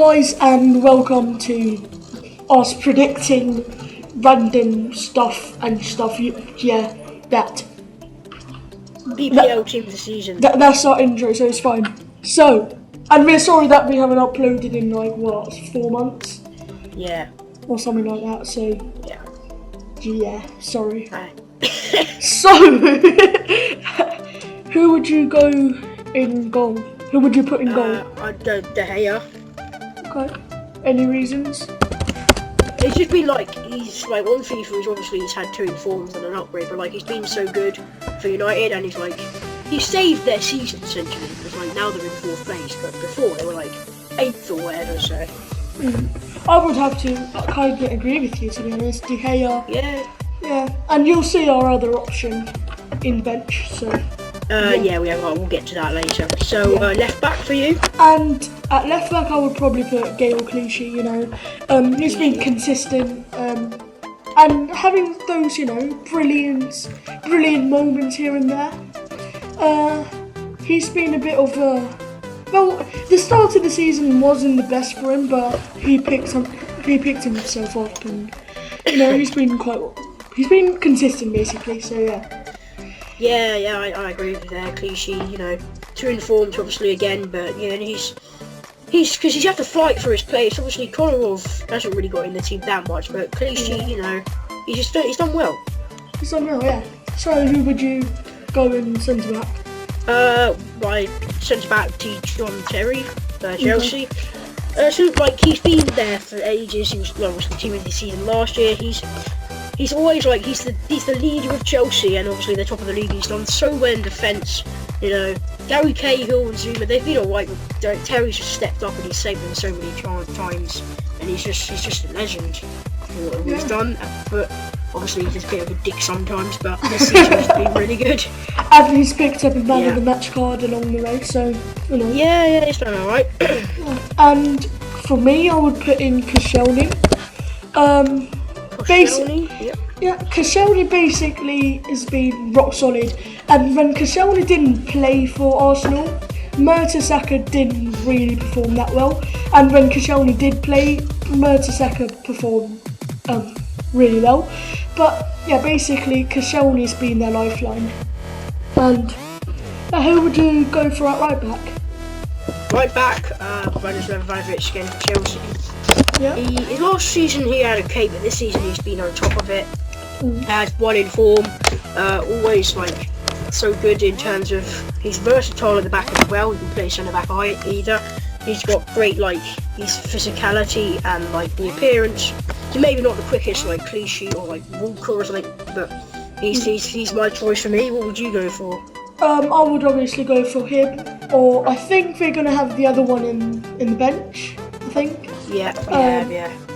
guys, and welcome to us predicting random stuff and stuff. That BPL team of the season. That's our intro, so it's fine. So, and we're sorry that we haven't uploaded in 4 months? Yeah. Or something like that, so... Yeah, sorry. Right. So, who would you go in goal? Who would you put in goal? I'd go De Gea. Okay. Any reasons? It's just been he's on FIFA, he's had 2 informs and an upgrade, but he's been so good for United, and he saved their season essentially, because now they're in 4th place, but before they were 8th or whatever, so. I would have to kind of agree with you, to be honest. De Gea. Yeah, and you'll see our other option in bench, so. We'll get to that later. So, left back for you? And at left back, I would probably put Gael Clichy, he's been consistent, and having those, brilliant moments here and there. He's been a bit of a, the start of the season wasn't the best for him, but he picked himself up, and, he's been consistent basically, so yeah. Yeah, I agree with that. Clichy, 2 informed obviously again, but he's because he's had to fight for his place. Obviously, Kolarov hasn't really got in the team that much, but Clichy, he's done well. He's done well, yeah. So who would you go in centre back? My centre back to John Terry, Chelsea. He's been there for ages. He was obviously team of the season last year. He's always he's the leader of Chelsea, and obviously they're top of the league. He's done so well in defence. Gary Cahill and Zuma, they've been alright. Terry's just stepped up and he's saved them so many times, and he's just a legend for what he's done. But obviously he's a bit of a dick sometimes, but this season has been really good. And he's picked up a man of the match card along the way, so Yeah, he's done alright. And for me, I would put in Koscielny. Koscielny basically has been rock solid, and when Koscielny didn't play for Arsenal, Mertesacker didn't really perform that well, and when Koscielny did play, Mertesacker performed really well. But yeah, basically Koscielny's been their lifeline. And who would you go for at right back? Right back, Branislav Ivanovic against Chelsea. Yeah. Last season he had okay, but this season he's been on top of it. Has 1 in form, always so good in terms of he's versatile at the back as well. He can play centre back either. He's got great his physicality and the appearance. So maybe not the quickest Clichy or Walker or something, but he's my choice for me. What would you go for? I would obviously go for him, or I think we're gonna have the other one in the bench. I think. Yeah.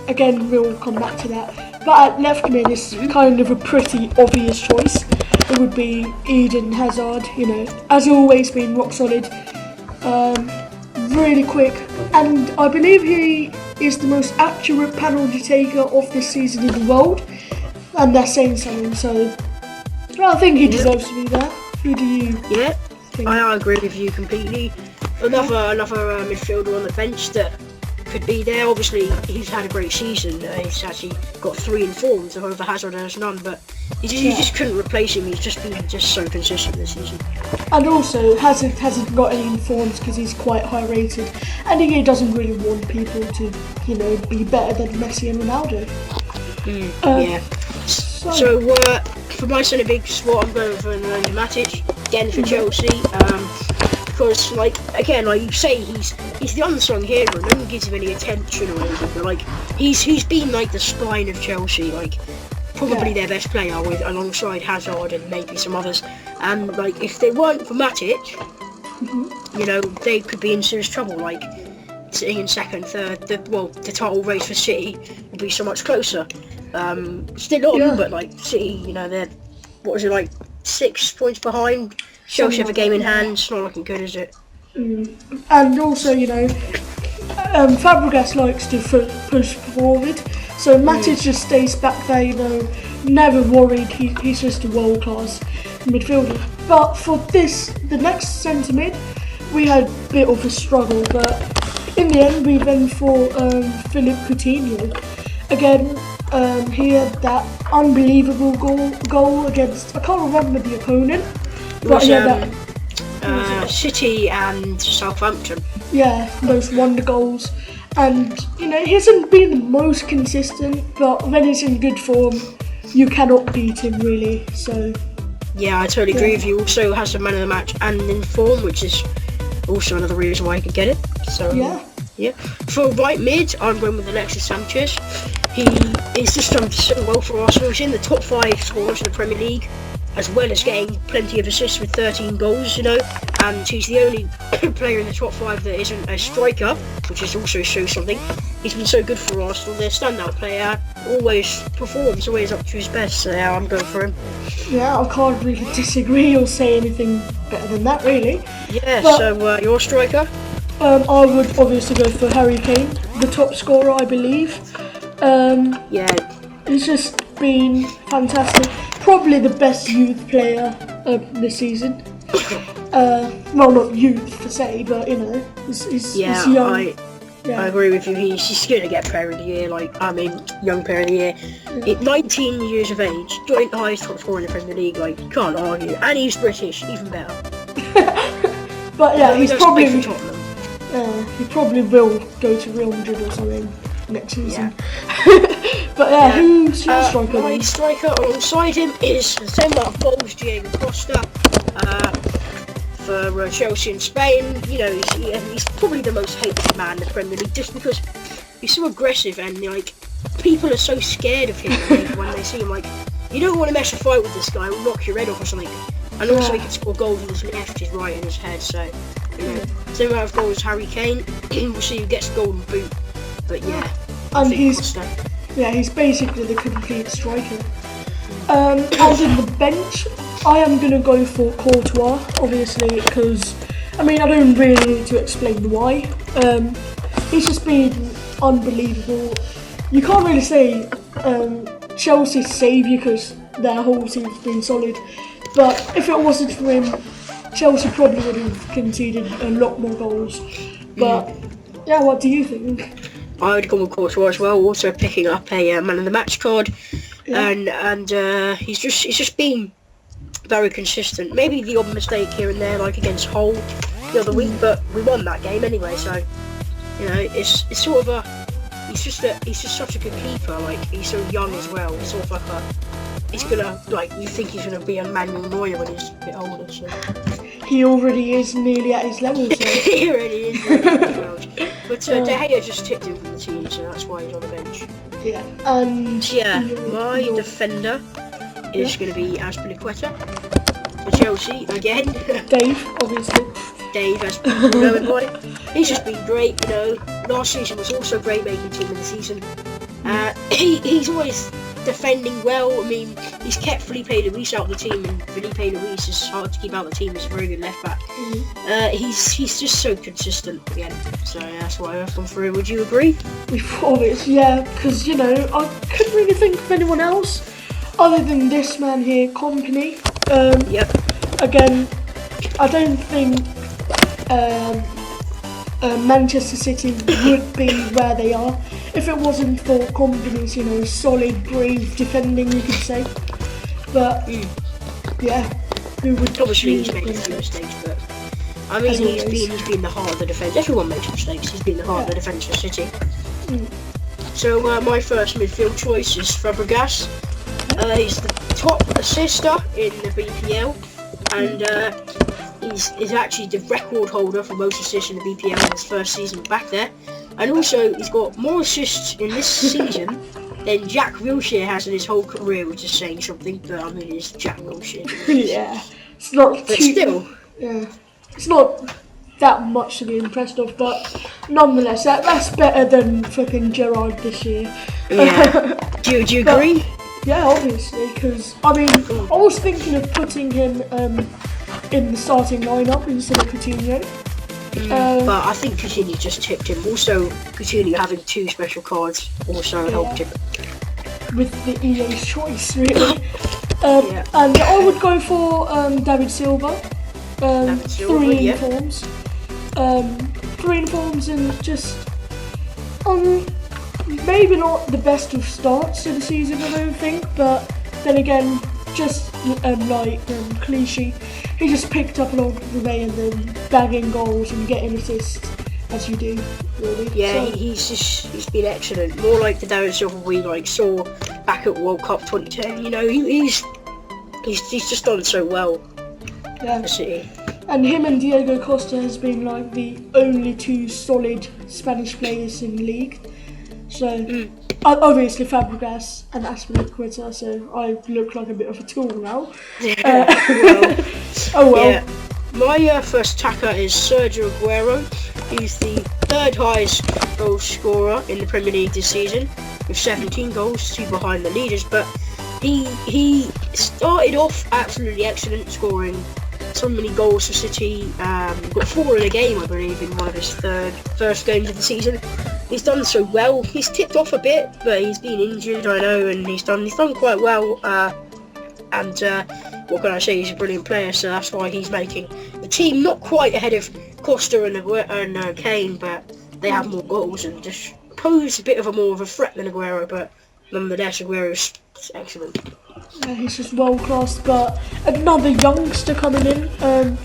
Again, we'll come back to that. But at left mid is kind of a pretty obvious choice. It would be Eden Hazard, has always been rock solid, really quick, and I believe he is the most accurate penalty taker of this season in the world, and that's saying something, so I think he deserves to be there. Who do you think? I agree with you completely. Another midfielder on the bench that could be there. Obviously, he's had a great season. He's actually got 3 informs, over Hazard has none, but you just couldn't replace him. He's just been so consistent this season. And also, Hazard hasn't got any informs because he's quite high rated, and he doesn't really want people to, be better than Messi and Ronaldo. So for my centre big spot, I'm going for Matic again for Chelsea. Because again, you say, he's the unsung hero. No one gives him any attention or anything, but he's been the spine of Chelsea, probably their best player alongside Hazard and maybe some others. And if they weren't for Matic, they could be in serious trouble. Sitting in second, third, the title race for City would be so much closer. Still on, but City, they're 6 points behind. Chelsea have a game in hand. It's not looking good, is it? And also, Fabregas likes to push forward, so Matic just stays back there, never worried. He's just a world-class midfielder. But for the next centre mid, we had a bit of a struggle, but in the end, we went for Philippe Coutinho. Again, he had that unbelievable goal against, I can't remember the opponent. It was City and Southampton. Yeah, those wonder goals. And, he hasn't been the most consistent, but when he's in good form, you cannot beat him, really. So yeah, I totally agree with you. Also has the man of the match and in form, which is also another reason why he could get it. So yeah. For right mid, I'm going with Alexis Sanchez. He is just done so well for Arsenal. He's in the top 5 scorers in the Premier League, as well as getting plenty of assists with 13 goals, and he's the only player in the top 5 that isn't a striker, which is also shows something. He's been so good for Arsenal. Their standout player, always performs, always up to his best, so yeah, I'm going for him. Yeah, I can't really disagree or say anything better than that, really. Yeah, but, so your striker? I would obviously go for Harry Kane, the top scorer, I believe. Yeah. He's just been fantastic. Probably the best youth player this season. Well, not youth per se, but he's young. I agree with you. He's going to get Player of the Year. Young Player of the Year. At 19 years of age, joint highest top scorer in the Premier League. You can't argue. And he's British, even better. But yeah, he's probably for Tottenham. He probably will go to Real Madrid or something next season. Yeah. But yeah, who's your striker? My striker alongside him is the same amount of goals, Diego Costa. For Chelsea in Spain, he's probably the most hated man in the Premier League, just because he's so aggressive and people are so scared of him when they see him. You don't want to mess a fight with this guy, will knock your head off or something. And also he can score goals with his left, his right, and his head. So same amount of goals as Harry Kane. We'll see who gets the golden boot. But yeah, and he's basically the complete striker. And in the bench, I am going to go for Courtois, obviously, because, I don't really need to explain why. He's just been unbelievable. You can't really say Chelsea's saviour because their whole team's been solid, but if it wasn't for him, Chelsea probably would have conceded a lot more goals. But, yeah, what do you think? I would go with Courtois as well, also picking up a man of the match card. Yeah. And he's just been very consistent. Maybe the odd mistake here and there, against Hull the other week, but we won that game anyway. So it's sort of he's just such a good keeper. He's so young as well. It's sort of he's gonna you think he's gonna be a Manuel Neuer when he's a bit older. So. He already is nearly at his level. So. He already is. But De Gea just tipped him from the team, so that's why he's on the bench. Yeah, and my defender is going to be Azpilicueta for Chelsea again. Dave, obviously. Dave, as people know him by. He's just been great. Last season was also great, making team of the season. He's always defending well. He's kept Felipe Luis out of the team, and Felipe Luis is hard to keep out of the team. He's a very good left back. He's just so consistent again. So that's why I've gone through. Would you agree? Because I couldn't really think of anyone else other than this man here, Company. Again, I don't think Manchester City would be where they are if it wasn't for Company's, solid, brave defending, you could say. But who would obviously he's made a few mistakes, but he's been the heart of the defence. Everyone makes mistakes. He's been the heart of the defence for City. So my first midfield choice is Fabregas. He's the top assister in the BPL, and he's actually the record holder for most assists in the BPL in his first season back there. And also, he's got more assists in this season than Jack Wilshere has in his whole career, which is saying something. But it's Jack Wilshere. Yeah, it's not. But still, it's not that much to be impressed of. But nonetheless, that's better than flipping Gerrard this year. Yeah. Do you agree? Yeah, obviously, because I was thinking of putting him in the starting lineup instead of Coutinho. But I think Coutinho just tipped him. Also, Coutinho having 2 special cards also helped him. With the EA's choice, really. And I would go for David Silva. 3 informs. three informs and just maybe not the best of starts to the season, I don't think, but then again, just cliche, he just picked up along the way and then bagging goals and getting assists as you do, really. Yeah, So, he's been excellent. More like the Darren Silver we saw back at World Cup 2010. You know, he's just done so well. yeah. For City. And him and Diego Costa has been like the only two solid Spanish players in the league. So obviously Fabregas and Aspilicueta, so I look like a bit of a tool now. Oh well. Yeah. My first attacker is Sergio Aguero. He's the third highest goal scorer in the Premier League this season, with 17 goals, 2 behind the leaders. But he started off absolutely excellent, scoring so many goals for City. Got 4 in a game, I believe, in one of his first games of the season. He's done so well. He's tipped off a bit, but he's been injured, I know, and he's done quite well. What can I say? He's a brilliant player, so that's why he's making the team not quite ahead of Costa and Kane, but they have more goals and just pose a bit of a more of a threat than Aguero. But nonetheless, Aguero's excellent. Yeah, he's just world class. But another youngster coming in,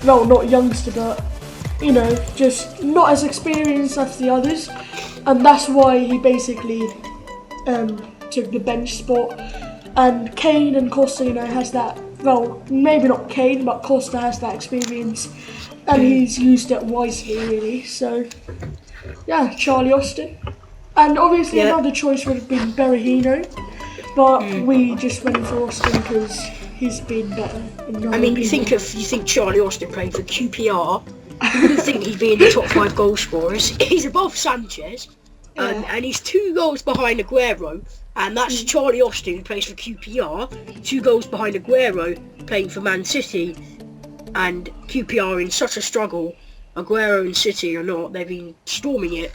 well, not youngster, but you know, just not as experienced as the others, and that's why he basically took the bench spot. And Kane and Costa, you know, has that, well, maybe not Kane, but Costa has that experience, and he's used it wisely, really. So, yeah, Charlie Austin. And obviously another choice would have been Berahino, but we just went for Austin because he's been better. I mean, you think Charlie Austin played for QPR, you wouldn't think he'd be in the top 5 goal scorers. He's above Sanchez, and he's 2 goals behind Aguero. And that's Charlie Austin, who plays for QPR, 2 goals behind Aguero, playing for Man City. And QPR in such a struggle, Aguero and City are not. They've been storming it.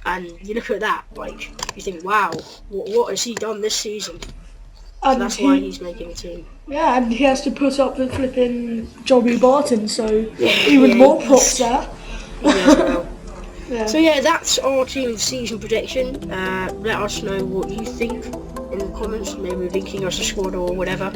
And you look at that, like, you think, wow, what has he done this season? So that's why he's making the team. Yeah, and he has to put up with flipping Joby Barton, so even more props there. Well. Yeah. So yeah, that's our team season prediction. Let us know what you think in the comments, maybe linking us a squad or whatever.